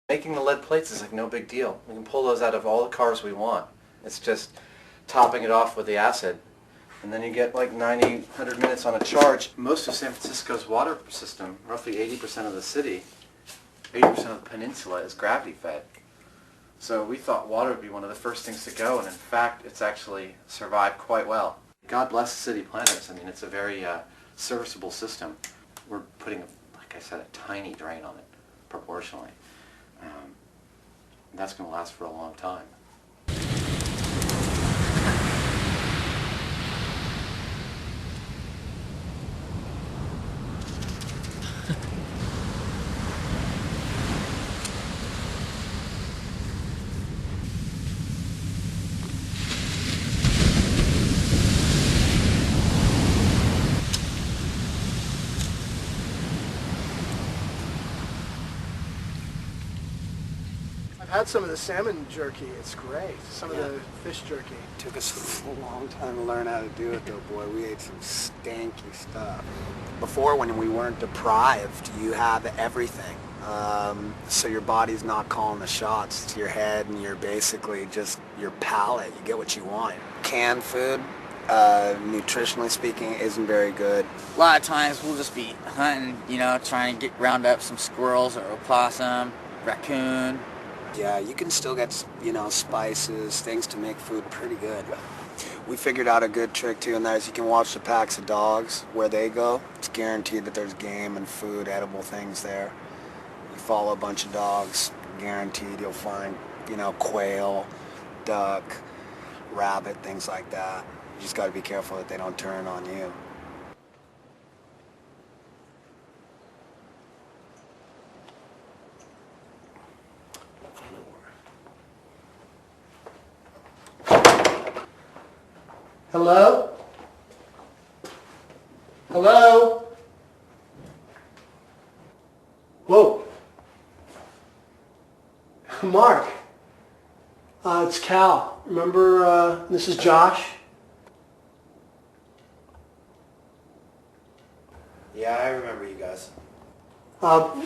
Making the lead plates is like no big deal. We can pull those out of all the cars we want. It's just topping it off with the acid. And then you get like 90, 100 minutes on a charge. Most of San Francisco's water system, roughly 80% of the city, 80% of the peninsula is gravity fed. So we thought water would be one of the first things to go, and in fact it's actually survived quite well. God bless the city planners. I mean, it's a very serviceable system. We're putting, like I said, a tiny drain on it, proportionally. That's going to last for a long time. I've had some of the salmon jerky. It's great. Some of the fish jerky. Took us a long time to learn how to do it though, boy. We ate some stanky stuff. Before, when we weren't deprived, you have everything. So your body's not calling the shots. It's your head and you're basically just your palate. You get what you want. Canned food, nutritionally speaking, isn't very good. A lot of times we'll just be hunting, you know, trying to round up some squirrels or opossum, raccoon. Yeah, you can still get, you know, spices, things to make food pretty good. We figured out a good trick too, and that is you can watch the packs of dogs where they go. It's guaranteed that there's game and food, edible things there. You follow a bunch of dogs, guaranteed you'll find, you know, quail, duck, rabbit, things like that. You just got to be careful that they don't turn on you. Hello? Hello? Whoa. Mark. It's Cal. Remember, this is Josh? Yeah, I remember you guys. Let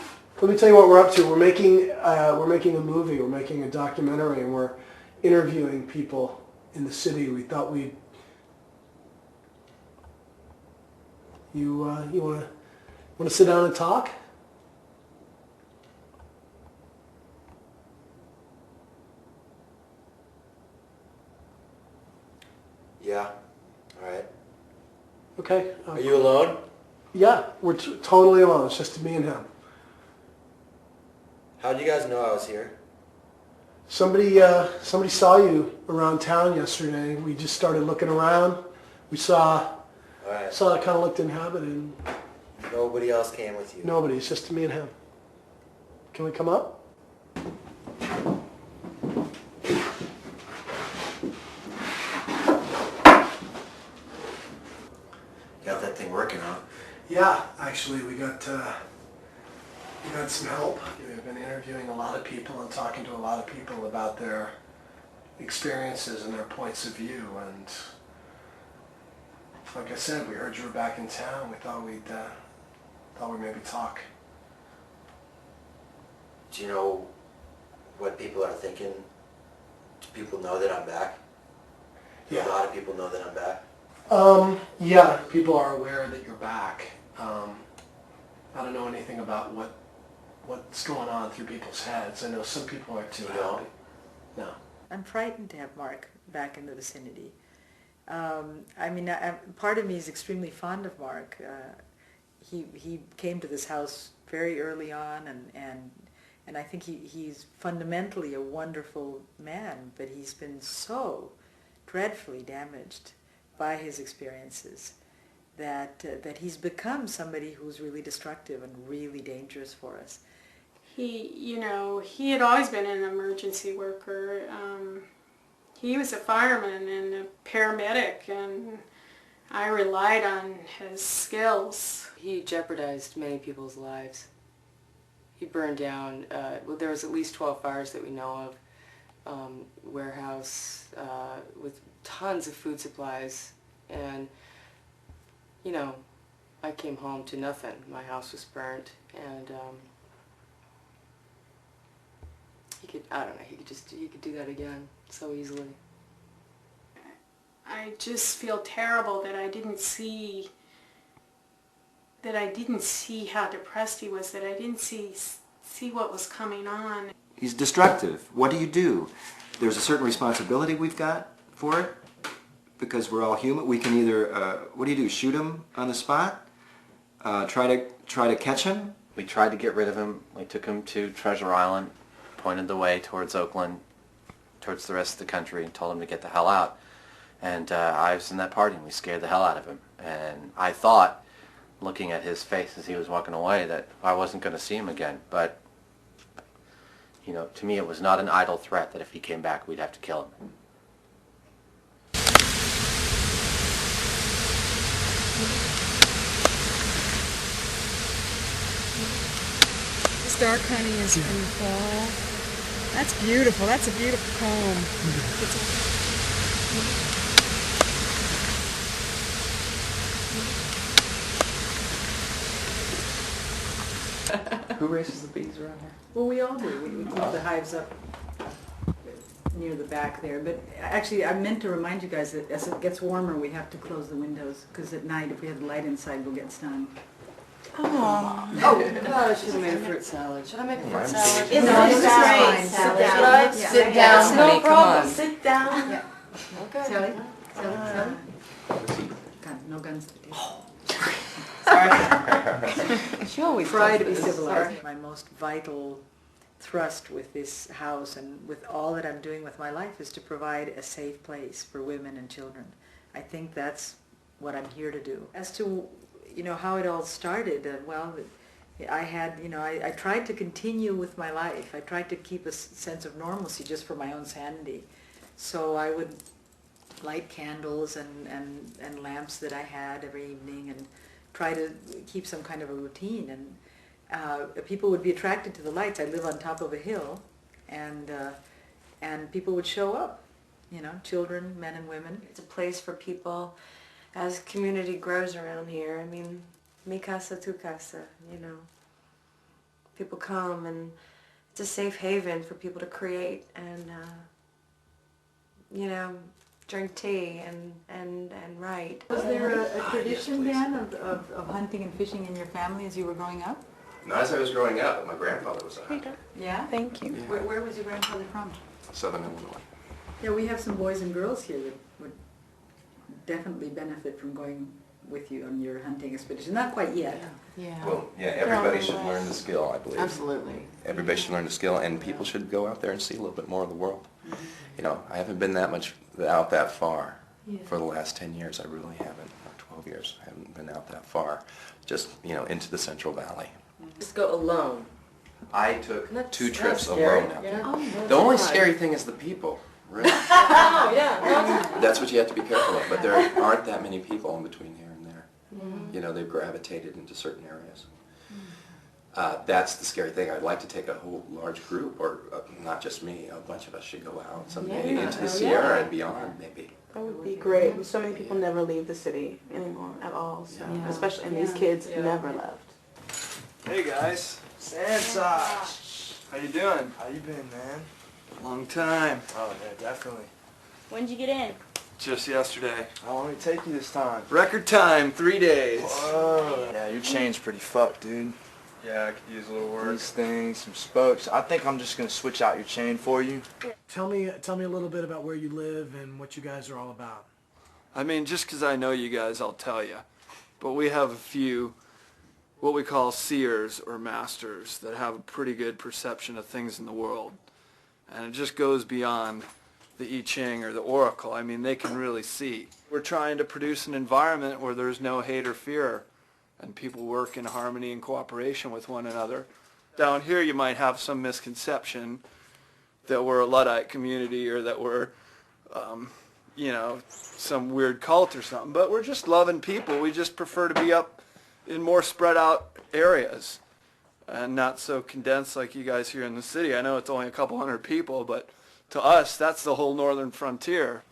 me tell you what we're up to. We're making a movie. We're making a documentary, and we're interviewing people in the city. We thought we'd... You want to sit down and talk? Yeah. All right. Okay. Are you alone? Yeah, we're totally alone. It's just me and him. How did you guys know I was here? Somebody saw you around town yesterday. We just started looking around. We saw Alright. it kind of looked inhabited. Nobody else came with you? Nobody. It's just me and him. Can we come up? Got that thing working, huh? Yeah, actually, we got some help. We've been interviewing a lot of people and talking to a lot of people about their experiences and their points of view. And like I said, we heard you were back in town. We thought we'd maybe talk. Do you know what people are thinking? Do people know that I'm back? Yeah. A lot of people know that I'm back. Yeah, people are aware that you're back. I don't know anything about what's going on through people's heads. I know some people are too happy. No. I'm frightened to have Mark back in the vicinity. I mean, part of me is extremely fond of Mark. He came to this house very early on, and I think he's fundamentally a wonderful man, but he's been so dreadfully damaged by his experiences that he's become somebody who's really destructive and really dangerous for us. He had always been an emergency worker. He was a fireman and a paramedic, and I relied on his skills. He jeopardized many people's lives. He burned down, well, there was at least 12 fires that we know of, warehouse with tons of food supplies, and, you know, I came home to nothing. My house was burnt, and I don't know, he could do that again so easily. I just feel terrible that I didn't see how depressed he was, that I didn't see what was coming on. He's destructive. What do? There's a certain responsibility we've got for it because we're all human. We can either, what do? Shoot him on the spot? Try to catch him? We tried to get rid of him. We took him to Treasure Island, pointed the way towards Oakland, towards the rest of the country, and told him to get the hell out. And I was in that party, and we scared the hell out of him. And I thought, looking at his face as he was walking away, that I wasn't going to see him again. But, you know, to me it was not an idle threat that if he came back we'd have to kill him. This dark honey is from fall. That's beautiful. That's a beautiful comb. Who raises the bees around here? Well, we all do. We keep the hives up near the back there. But actually, I meant to remind you guys that as it gets warmer, we have to close the windows because at night, if we have the light inside, we'll get stung. Oh, I should have made a fruit salad. Should I make a fruit salad? It's fine. Should I? Sit down, honey, no problem. come on. Sit down. Yeah. Okay. Sally? No guns to do. She always Try to be does this. civilized. My most vital thrust with this house and with all that I'm doing with my life is to provide a safe place for women and children. I think that's what I'm here to do. As to, you know, how it all started, well, I had, you know, I tried to continue with my life. I tried to keep a sense of normalcy just for my own sanity. So I would light candles and lamps that I had every evening and try to keep some kind of a routine. And people would be attracted to the lights. I live on top of a hill, and people would show up, you know, children, men and women. It's a place for people as community grows around here. I mean, mi casa, tu casa, you know. People come and it's a safe haven for people to create and, you know, drink tea and write. Was there a tradition then of hunting and fishing in your family as you were growing up? Not as I was growing up, but my grandfather was a hunter. Yeah? Thank you. Where was your grandfather from? Southern Illinois. Yeah, we have some boys and girls here that would definitely benefit from going with you on your hunting expedition. Not quite yet. Yeah. Well, yeah, everybody should learn the skill, I believe. Absolutely. Everybody should learn the skill, and people should go out there and see a little bit more of the world. You know, I haven't been that much out that far for the last 10 years. I really haven't. Or 12 years. I haven't been out that far. Just, you know, into the Central Valley. Just go alone. I took That's- 2 trips that's scary. alone out there. Yeah. Oh, The only that's scary thing is the people, really. Oh, yeah. That's what you have to be careful of, but there aren't that many people in between here and there. You know, they've gravitated into certain areas. That's the scary thing. I'd like to take a whole large group, or not just me, a bunch of us should go out someday into the Sierra and beyond, maybe. That would be great. So many people never leave the city anymore at all, so, especially, and these kids never left. Hey guys, Santa. How you doing? How you been, man? Long time. Oh yeah, definitely. When'd you get in? Just yesterday. How long did it take you this time? Record time, 3 days. Whoa. Yeah, your chain's pretty fucked, dude. Yeah, I could use a little work. These things, some spokes. I think I'm just gonna switch out your chain for you. Tell me a little bit about where you live and what you guys are all about. I mean, just because I know you guys, I'll tell you. But we have a few, what we call seers or masters that have a pretty good perception of things in the world. And it just goes beyond the I Ching or the Oracle. I mean, they can really see. We're trying to produce an environment where there's no hate or fear and people work in harmony and cooperation with one another. Down here you might have some misconception that we're a Luddite community or that we're, you know, some weird cult or something, but we're just loving people. We just prefer to be up in more spread out areas and not so condensed like you guys here in the city. I know it's only a couple hundred people, but to us, that's the whole northern frontier.